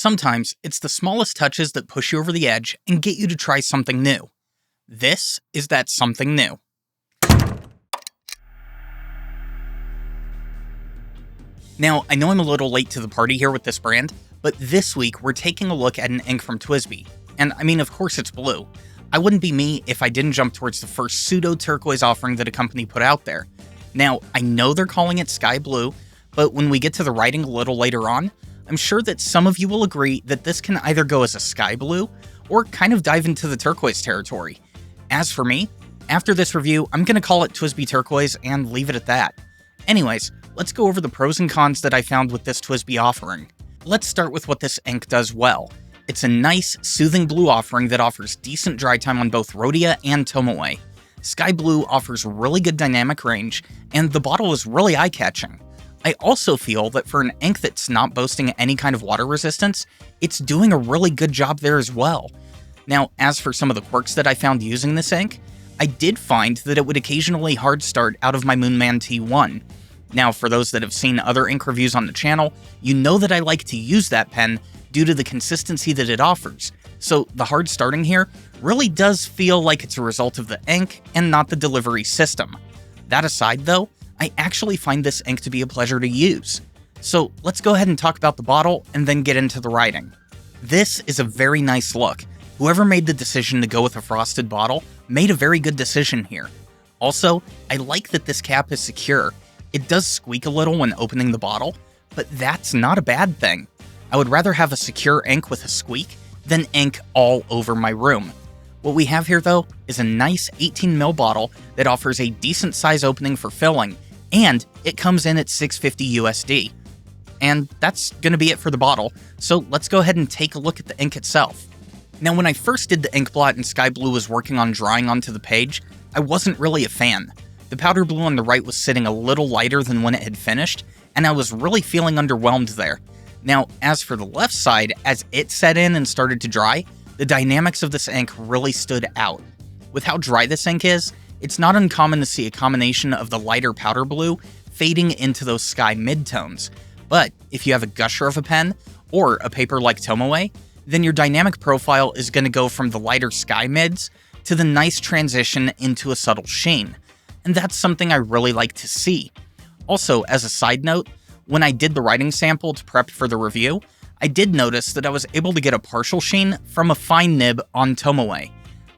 Sometimes it's the smallest touches that push you over the edge and get you to try something new. This is that something new. Now, I know I'm a little late to the party here with this brand, but this week we're taking a look at an ink from TWSBI. And I mean, of course it's blue. I wouldn't be me if I didn't jump towards the first pseudo-turquoise offering that a company put out there. Now, I know they're calling it sky blue, but when we get to the writing a little later on, I'm sure that some of you will agree that this can either go as a sky blue or kind of dive into the turquoise territory. As for me, after this review, I'm going to call it TWSBI turquoise and leave it at that. Anyways, let's go over the pros and cons that I found with this TWSBI offering. Let's start with what this ink does well. It's a nice, soothing blue offering that offers decent dry time on both Rhodia and Tomoe. Sky blue offers really good dynamic range, and the bottle is really eye-catching. I also feel that for an ink that's not boasting any kind of water resistance, it's doing a really good job there as well. Now, as for some of the quirks that I found using this ink, I did find that it would occasionally hard start out of my Moonman T1. Now, for those that have seen other ink reviews on the channel, you know that I like to use that pen due to the consistency that it offers, so the hard starting here really does feel like it's a result of the ink and not the delivery system. That aside though, I actually find this ink to be a pleasure to use. So let's go ahead and talk about the bottle and then get into the writing. This is a very nice look. Whoever made the decision to go with a frosted bottle made a very good decision here. Also, I like that this cap is secure. It does squeak a little when opening the bottle, but that's not a bad thing. I would rather have a secure ink with a squeak than ink all over my room. What we have here though is a nice 18ml bottle that offers a decent size opening for filling, and it comes in at $650 USD. And that's gonna be it for the bottle, so let's go ahead and take a look at the ink itself. Now, when I first did the ink blot and sky blue was working on drying onto the page, I wasn't really a fan. The powder blue on the right was sitting a little lighter than when it had finished, and I was really feeling underwhelmed there. Now, as for the left side, as it set in and started to dry, the dynamics of this ink really stood out. With how dry this ink is, it's not uncommon to see a combination of the lighter powder blue fading into those sky midtones. But if you have a gusher of a pen, or a paper like Tomoe, then your dynamic profile is going to go from the lighter sky mids to the nice transition into a subtle sheen. And that's something I really like to see. Also, as a side note, when I did the writing sample to prep for the review, I did notice that I was able to get a partial sheen from a fine nib on Tomoe.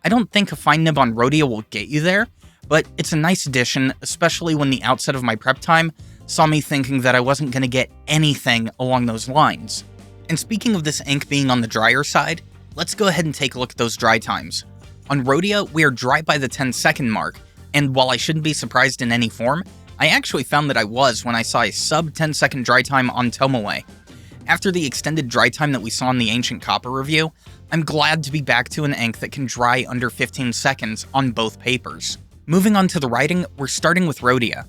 I don't think a fine nib on Rhodia will get you there, but it's a nice addition, especially when the outset of my prep time saw me thinking that I wasn't going to get anything along those lines. And speaking of this ink being on the drier side, let's go ahead and take a look at those dry times. On Rhodia, we are dry by the 10-second mark, and while I shouldn't be surprised in any form, I actually found that I was when I saw a sub 10-second dry time on Tomoe. After the extended dry time that we saw in the Ancient Copper review, I'm glad to be back to an ink that can dry under 15 seconds on both papers. Moving on to the writing, we're starting with Rhodia.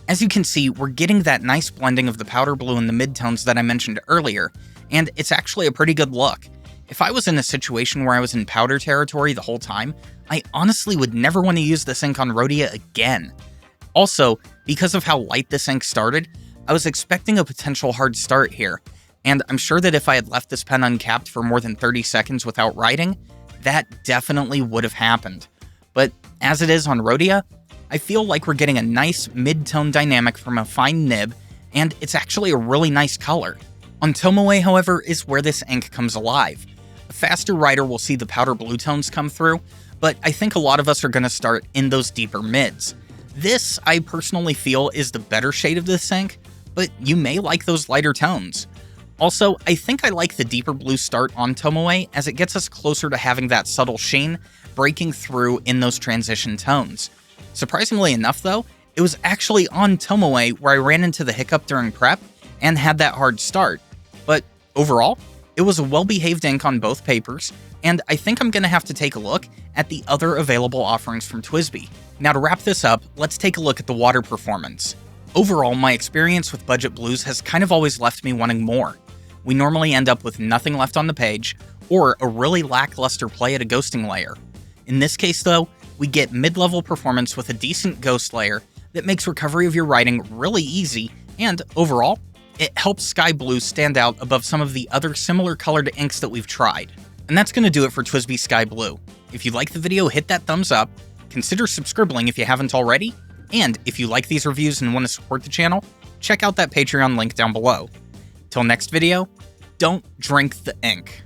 As you can see, we're getting that nice blending of the powder blue and the midtones that I mentioned earlier, and it's actually a pretty good look. If I was in a situation where I was in powder territory the whole time, I honestly would never want to use this ink on Rhodia again. Also, because of how light this ink started, I was expecting a potential hard start here, and I'm sure that if I had left this pen uncapped for more than 30 seconds without writing, that definitely would have happened. But as it is on Rhodia, I feel like we're getting a nice mid-tone dynamic from a fine nib, and it's actually a really nice color. On Tomoe, however, is where this ink comes alive. A faster writer will see the powder blue tones come through, but I think a lot of us are going to start in those deeper mids. This, I personally feel, is the better shade of this ink, but you may like those lighter tones. Also, I think I like the deeper blue start on Tomoe as it gets us closer to having that subtle sheen breaking through in those transition tones. Surprisingly enough though, it was actually on Tomoe where I ran into the hiccup during prep and had that hard start. But overall, it was a well-behaved ink on both papers, and I think I'm going to have to take a look at the other available offerings from TWSBI. Now to wrap this up, let's take a look at the water performance. Overall, my experience with budget blues has kind of always left me wanting more. We normally end up with nothing left on the page, or a really lackluster play at a ghosting layer. In this case though, we get mid-level performance with a decent ghost layer that makes recovery of your writing really easy, and overall, it helps sky blue stand out above some of the other similar colored inks that we've tried. And that's going to do it for TWSBI Sky Blue. If you like the video, hit that thumbs up, consider subscribing if you haven't already, and if you like these reviews and want to support the channel, check out that Patreon link down below. Till next video, don't drink the ink.